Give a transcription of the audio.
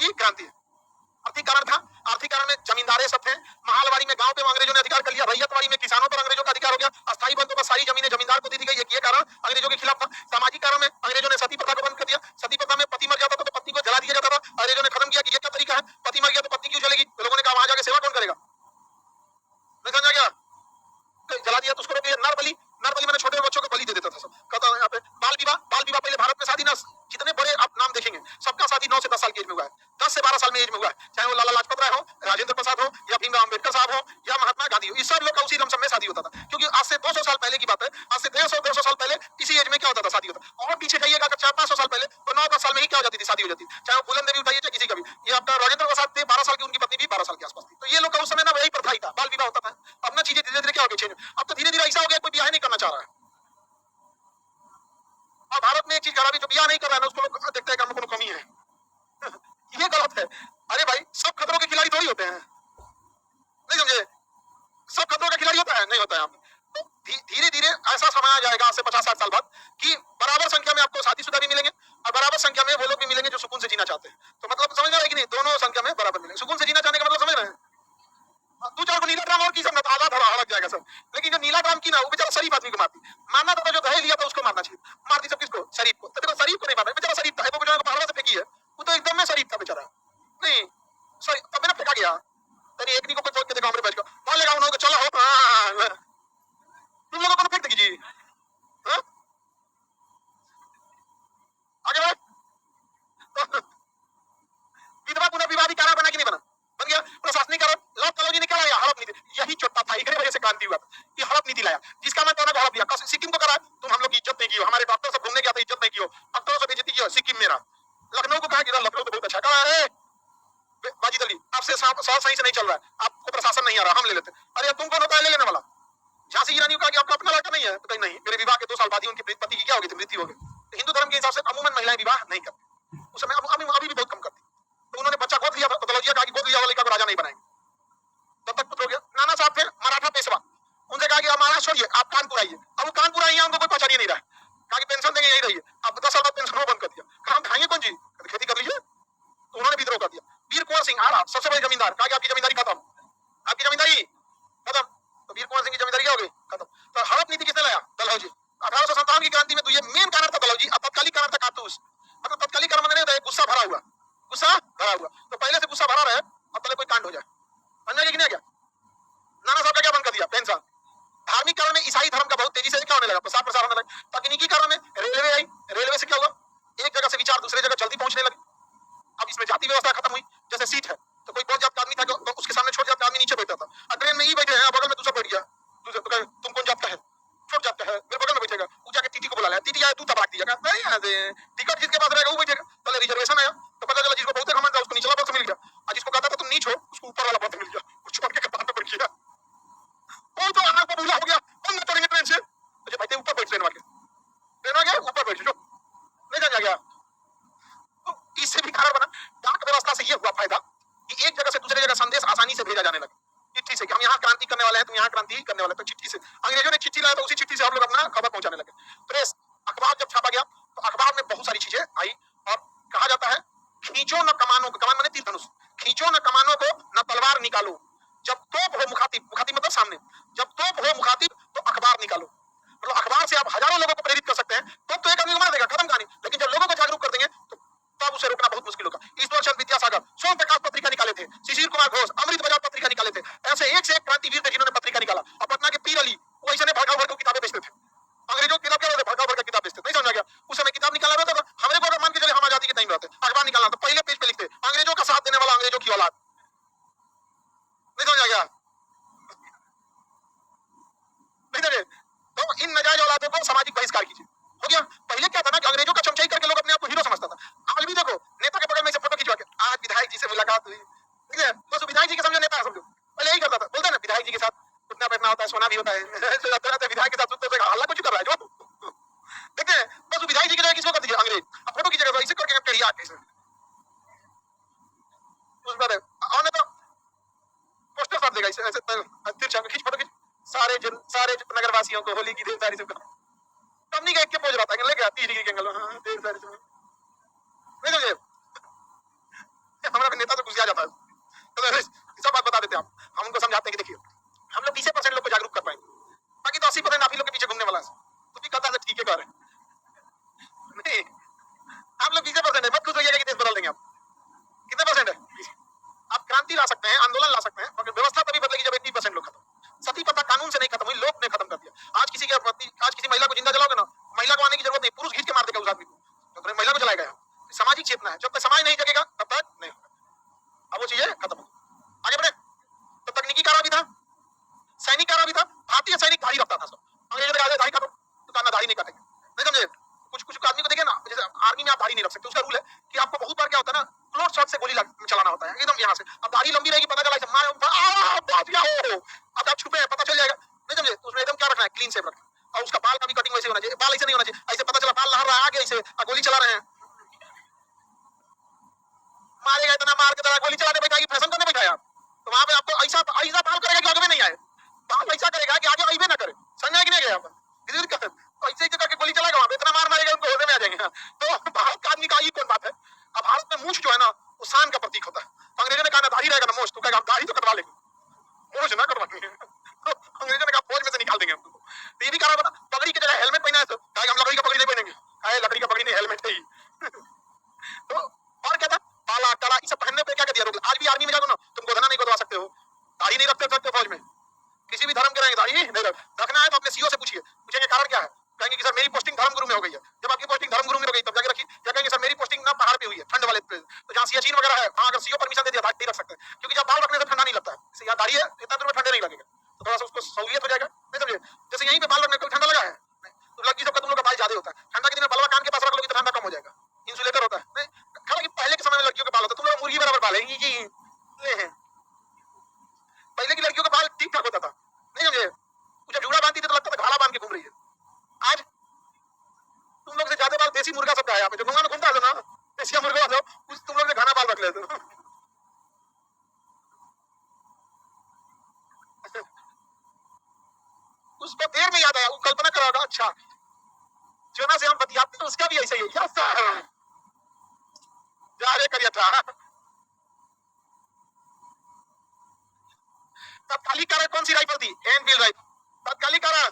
की क्रांति है। आर्थिक कारण था, आर्थिक कारण में जमींदारे सब थे, महालवाड़ी में गांव पे अंग्रेजों ने अधिकार कर लिया, रैयतवाड़ी में किसानों पर अंग्रेजों का अधिकार हो गया, अस्थायी बंदों पर सारी जमीनें जमींदार को दे दी गई। ये कारण अंग्रेजों के खिलाफ था। सामाजिक कारण में अंग्रेजों ने सती प्रथा को बंद कर दिया। सती प्रथा में पति मर जाता था तो पत्नी को जला दिया जाता था। अंग्रेजों ने खत्म किया कि ये क्या तरीका है, पति मर गया तो पत्नी क्यों जलेगी। तो लोगों ने कहा वहां जाके सेवा कौन करेगा, नहीं समझा क्या, जला दिया तो उसको रोक दिया। नरबली, नरबली मैंने छोटे बच्चों को बलि दे देता था सब। कहता यहाँ पे बाल विवाह, बाल विवाह पहले भारत में शादी ना, जितने बड़े आप नाम देखेंगे सबका शादी 9 से 10 साल की एज में हुआ है, 10 से 12 साल में एज में हुआ है। चाहे वो लाला लाजपत राय हो, राजेंद्र प्रसाद हो, या भीमराव अम्बेडकर साहब हो, या महात्मा गांधी हो, इस सब लोग का उसी रमसम में शादी होता था। क्योंकि आज से 200 साल पहले की बात है, आज से 150 साल पहले इसी एज में क्या होता था, शादी होता। और पीछे जाइएगा अगर 400-500 साल पहले तो 9-10 साल में ही क्या हो जाती थी, शादी हो जाती। चाहे वो फूलन देवी उठाइए चाहे किसी का भी। ये आपका राजेंद्र प्रसाद थे 12 साल की, उनकी पत्नी भी 12 साल के आसपास थी। तो ये लोग का उस समय ना वही प्रथा ही था, बाल विवाह होता था। अब ना चीजें धीरे धीरे क्या हो गई चेंज। अब तो धीरे धीरे ऐसा हो गया कोई ब्याह नहीं करना चाह रहा है। और भारत में एक चीज खराबी, जो ब्याह नहीं कर रहा है ना उसको लोग देखते हैं कि कोनो कमी है। ये गलत है। अरे भाई सब खतरों के खिलाड़ी थोड़ी होते हैं, नहीं समझे, सब खतरों का खिलाड़ी होता है, नहीं होता है। तो धीरे धीरे ऐसा समय आ जाएगा आज से 50-60 साल बाद कि बराबर संख्या में आपको शादीशुदा भी मिलेंगे और बराबर संख्या में वो लोग भी मिलेंगे जो सुकून से जीना चाहते हैं। तो मतलब समझ रहे हैं कि नहीं, दोनों संख्या में बराबर मिलेंगे। सुकून से जीना चाहने का मतलब समझ रहे हैं। 2-4 को नीला ड्राम और की सब आधा धड़ा हड़क जाएगा सब। लेकिन जो नीला ड्राम की ना, वो बेचारा शरीफ आदमी को मारती। मारना था जो दहेज लिया था उसको मारना चाहिए, मारती सब किसको, शरीफ को। तो देखो शरीफ को नहीं मारना, बेचारा शरीफ था, वो बेचारा को पहाड़ों से फेंकी है, वो तो एकदम में शरीफ था बेचारा। नहीं सॉरी, तब मैंने फेंका गया। तेरी एक नी को कोई फेंक के देखा हमरे बैठ को मार लेगा, उन्होंने चला हो तुम लोगों को फेंक देगी जी। हाँ? आगे बढ़। विधवा पुनर्विवाह कारा बना कि नहीं बना, बन गया। प्रशासनिक कारण, लॉ कॉलोनी ने क्या लाया, हड़प नीति। यही चोट्टा था, इसी वजह से क्रांति हुआ था। ये हड़प नीति लाया, जिसका मैं कहना हड़प दिया। सिक्किम को करा, तुम हम लोग की इज्जत नहीं की हो, हमारे डॉक्टर सब घूमने गया था, इज्जत नहीं की हो, डॉक्टरों से बेइज्जती की हो। सिक्किम मेरा, लखनऊ को कहा कि लखनऊ तो बहुत अच्छा कहा है, बाजी दली आपसे सवाल सही से नहीं चल रहा है, आपको प्रशासन नहीं आ रहा, हम ले लेते। अरे तुम कौन होता है ले लेने वाला। झांसी की रानी को कहा कि आपका अपना लड़का नहीं है, तो कहीं नहीं, मेरे विवाह के 2 साल बाद ही उनके पति की क्या होगी, मृत्यु हो गई। तो हिंदू धर्म के हिसाब से अमूमन महिलाएं विवाह नहीं करती, उस समय अभी भी बहुत कम करती। तो उन्होंने बच्चा गोद लिया था, तो दलौजिया कहा कि गोद लिया वाले का राजा नहीं बनाएंगे। तब तक पुत्र हो गया। नाना साहब थे मराठा पेशवा, उनसे कहा कि आप महाराज छोड़िए, आप कानपुर आइए। अब वो कानपुर आई है, उनको कोई पहचान नहीं रहा है। कहा कि पेंशन देंगे, यही रहिए। अब 10 साल बाद पेंशन बंद कर दिया। कहा हम खाएंगे कौन जी, खेती कर लीजिए। तो उन्होंने विद्रोह कर दिया। वीर कुंवर सिंह आरा, सबसे बड़े जमींदार, कहा कि आपकी जमींदारी खत्म, आपकी जमींदारी खत्म। तो वीर कुंवर सिंह की जमींदारी क्या हो गई, खत्म। तो हड़प नीति किसने लाया, दलहौजी। 1857 की क्रांति में तो ये मेन कारण था दलहौजी, और तत्कालिक कारण था कारतूस। मतलब तत्कालिक कारण मतलब नहीं होता, गुस्सा भरा हुआ, गुस्सा भरा हुआ। तो पहले से गुस्सा भरा रहे, अब पहले कोई कांड हो जाए, बनना कि नहीं गया। नाना साहब का क्या बंद कर दिया, पेंशन। धार्मिक कारण में ईसाई धर्म का बहुत तेजी से क्या होने लगा, प्रसार प्रसार होने लगा। तकनीकी कारण में रेलवे आई, रेलवे से क्या हुआ, एक जगह से विचार दूसरे जगह जल्दी पहुंचने लगे। अब इसमें जाति व्यवस्था खत्म हुई। जैसे सीट है तो कोई बहुत जात का आदमी था तो उसके सामने छोट जात का आदमी नीचे बैठा था, और ट्रेन में ही बैठे हैं, बगल में दूसरा बैठ गया, दूसरा तो कहे तुम कौन जात का है, छोट जात का है, मेरे बगल में बैठेगा। वो जाके टीटी को बुला लिया, टीटी आया, तू तबाक दिया, नहीं यहाँ से टिकट जिसके पास रहेगा वो बैठेगा। पहले रिजर्वेशन आया तो पता चला जिसको बहुत घमंड था उसको निचला बर्थ मिल गया, और जिसको कहता था तुम नीच हो उसको ऊपर वाला बर्थ मिल गया, कुछ छोड़ के कपाट पे बैठ गया। वो तो आना को भूला हो गया, हम न चढ़ेंगे ट्रेन से, तो भाई ऊपर बैठ, ट्रेन आ गया ऊपर बैठ जो, नहीं जा गया। तो इससे भी कारण बना। डाक व्यवस्था से ये हुआ फायदा कि एक जगह से दूसरे जगह संदेश आसानी से भेजा जाने लगा, चिट्ठी से, कि हम यहाँ क्रांति करने वाले हैं, तुम यहाँ क्रांति करने वाले, तो चिट्ठी से। अंग्रेजों ने चिट्ठी लाया तो उसी चिट्ठी से हम लोग अपना खबर पहुंचाने लगे। प्रेस, अखबार जब छापा गया तो अखबार में बहुत सारी चीजें आई, और कहा जाता है खींचो न कमानों को, कमान माने तीर धनुष, खींचो न कमानों को न तलवार निकालो, जब तोप हो मुखातिब, मुखातिब मतलब सामने, जब तोप हो मुखातिब तो अखबार निकालो। मतलब अखबार से आप हजारों लोगों को प्रेरित कर सकते हैं, तो एक आदमी को मार देगा, खत्म कहानी। लेकिन जब लोगों को जागरूक कर देंगे तो तब उसे रोकना बहुत मुश्किल होगा। ईश्वर चंद्र विद्यासागर सोम प्रकाश पत्रिका निकाले थे, शिशिर कुमार घोष अमृत बाजार पत्रिका निकाले थे। ऐसे एक से एक क्रांतिवीर थे जिन्होंने पत्रिका निकाला। और पटना के पीर अली वो ऐसे भड़काऊ भड़काऊ किताबें बेचते थे, अंग्रेजों के खिलाफ क्या होते, भड़काऊ भड़काऊ किताब बेचते, नहीं समझा गया। उस समय किताब निकालना रहता था, हमारे को अगर मान के चले हम आजादी के टाइम रहते, अखबार निकालना तो पहले पेज पे लिखते अंग्रेजों का साथ देने वाला अंग्रेजों की औलाद, नहीं समझा गया, नहीं समझे। तो इन नाजायज औलादों को सामाजिक बहिष्कार कीजिए, हो गया। पहले क्या था ना कि अंग्रेजों का चमचाई करके लोग अपने आप को हीरो समझता था। आज भी देखो नेता के बगल में से फोटो खिंचवा के, आज विधायक जी से मुलाकात हुई, ठीक है, तो विधायक जी के समझो नेता समझो, पहले यही करता था, बोलते ना विधायक जी के साथ उठना बैठना होता है, सोना भी होता है, विधायक के साथ तो हल्ला कुछ कर रहा है जो, देखते हैं बस विधायक जी की जगह किसको कर दीजिए अंग्रेज, अब फोटो खींचेगा ऐसे करके करिए आके उस बात है। और नहीं तो पोस्टर साथ देगा ऐसे तिरछा खींच फोटो खींच, सारे नगरवासियों को होली की ढेर सारी शुभकामनाएं। कंपनी का एक के पोज रहता है लेके 30 डिग्री के एंगल, हाँ ढेर सारी शुभकामनाएं, नहीं समझे। हमारा नेता तो गुस्सा जाता है। तो सब बात बता देते हैं आप, हम उनको समझाते हैं कि देखिए हम लोग 20% लोग को जागरूक कर पाएंगे, बाकी तो 80% आप ही लोग के पीछे घूमने वाला है। तो भी कहता है ठीक है कह रहे हैं। नहीं, आप लोग 20% है, मत खुश होइएगा कि देश बदल देंगे आप। कितने परसेंट है? 20। आप क्रांति ला सकते हैं, आंदोलन ला सकते हैं, मगर व्यवस्था तभी बदलेगी जब 80% लोग खत्म। सती प्रथा कानून से नहीं खत्म हुई, लोग ने खत्म कर दिया। आज किसी महिला को जिंदा जलाओगे ना, महिला को आने की जरूरत नहीं, पुरुष खींच के मार देगा उस आदमी को, तो महिला को जलाएगा। सामाजिक चेतना है, जब तक समाज नहीं जगेगा तब तक नहीं होगा। अब वो चीजें खत्म हो आगे बढ़े। तो तकनीकी कारा भी था, सैनिक कारा भी था। भारतीय सैनिक दाढ़ी रखता था सब, अंग्रेजों ने दाढ़ी काटो तो कहना दाढ़ी नहीं काटेंगे, नहीं समझे। कुछ कुछ आदमी को देखे ना, जैसे आर्मी में आप दाढ़ी नहीं रख सकते, उसका रूल है कि आपको बहुत बार क्या होता है ना, क्लोज शॉट से गोली चलाना होता है एकदम यहाँ से। अब दाढ़ी लंबी रहेगी, पता चला मारे हो, अब आप छुपे हैं पता चल जाएगा, नहीं समझे। तो उसमें एकदम क्या रखना है, क्लीन शेव रखना। और उसका बाल का भी कटिंग वैसे होना चाहिए, बाल ऐसे नहीं होना चाहिए ऐसे पता चला बाल लहर रहा है आगे ऐसे गोली चला रहे हैं, मारेगा इतना मार के तरह गोली चलाने बैठाएगी, फैशन करने बैठाया तो वहां पे आपको ऐसा ऐसा बाल करेगा कि आगे में नहीं आए, बाल ऐसा करेगा कि आगे आइबे ना करे, समझ आए कि नहीं गया आप। तो ऐसे ही करके गोली चलाएगा, वहां पे इतना मार मारेगा उनको होने में आ जाएंगे। तो भारत का आदमी का ये कौन बात है। अब भारत में मूछ जो है ना वो शान का प्रतीक होता है। तो अंग्रेजों ने कहा ना दाढ़ी रहेगा ना मूछ, तो कहेगा दाढ़ी तो कटवा लेंगे, मूछ ना कटवाएंगे। तो अंग्रेजों ने कहा फौज में से निकाल देंगे हमको। तो ये भी कहा बता, पगड़ी की जगह हेलमेट पहना है तो कहेगा हम लकड़ी का पगड़ी नहीं पहनेंगे, कहे लकड़ी का पगड़ी नहीं हेलमेट है ही। तो और क्या था, काला काला ये सब पहनने पे क्या कर दिया रोक। आज भी आर्मी में जाओ ना, तुम गोधना नहीं गोदवा सकते हो, दाढ़ी नहीं रख सकते फौज में, किसी भी धर्म के रहेंगे दाढ़ी नहीं रखना है। तो अपने सीओ से पूछिए, पूछेंगे कारण क्या है, कहेंगे कि सर मेरी पोस्टिंग धर्मगुरु में हो गई है। जब आपकी पोस्टिंग धर्मगुरु में हो गई तब जाके रखी, क्या कहेंगे सर मेरी पोस्टिंग ना पहाड़ पे हुई है ठंड वाले पे, तो जहाँ सियाचिन वगैरह है वहाँ अगर सीओ परमिशन दे दिया दाढ़ी रख सकते हैं, क्योंकि जब बाल रखने से ठंडा नहीं लगता है। यहाँ दाढ़ी है इतना दूर में ठंडे नहीं लगेगा, तो थोड़ा सा उसको सहूलियत हो जाएगा, नहीं समझे। जैसे यहीं पे बाल रखने को ठंडा लगा है, तो लड़की सबका तुम लोग का बाल ज्यादा होता है, ठंडा के दिन में बलवा कान के पास रख लोगे तो ठंडा कम हो जाएगा, इंसुलेटर होता है। नहीं हालांकि पहले के समय में लड़कियों के बाल होता, तुम लोग मुर्गी बराबर बाल है, पहले की लड़कियों का बाल ठीक ठाक होता था, नहीं समझे। जब जूड़ा बांधती थी तो लगता था घाड़ा बांध के घूम रही है। आज तुम लोग से ज्यादा बाल देसी मुर्गा सबका है, यहाँ पे जो गंगा में घूमता है ना देसी मुर्गा जो उस तुम लोग ने घना बाल रख लेते हो। उसको देर में याद आया, वो कल्पना करागा अच्छा जोना से हम बतियाते हैं उसका भी ऐसा ही है, यस सर जा रे करिया था। तत्कालिक कारण कौन सी राइफल थी, एनफील्ड राइफल। तत्कालिक कारण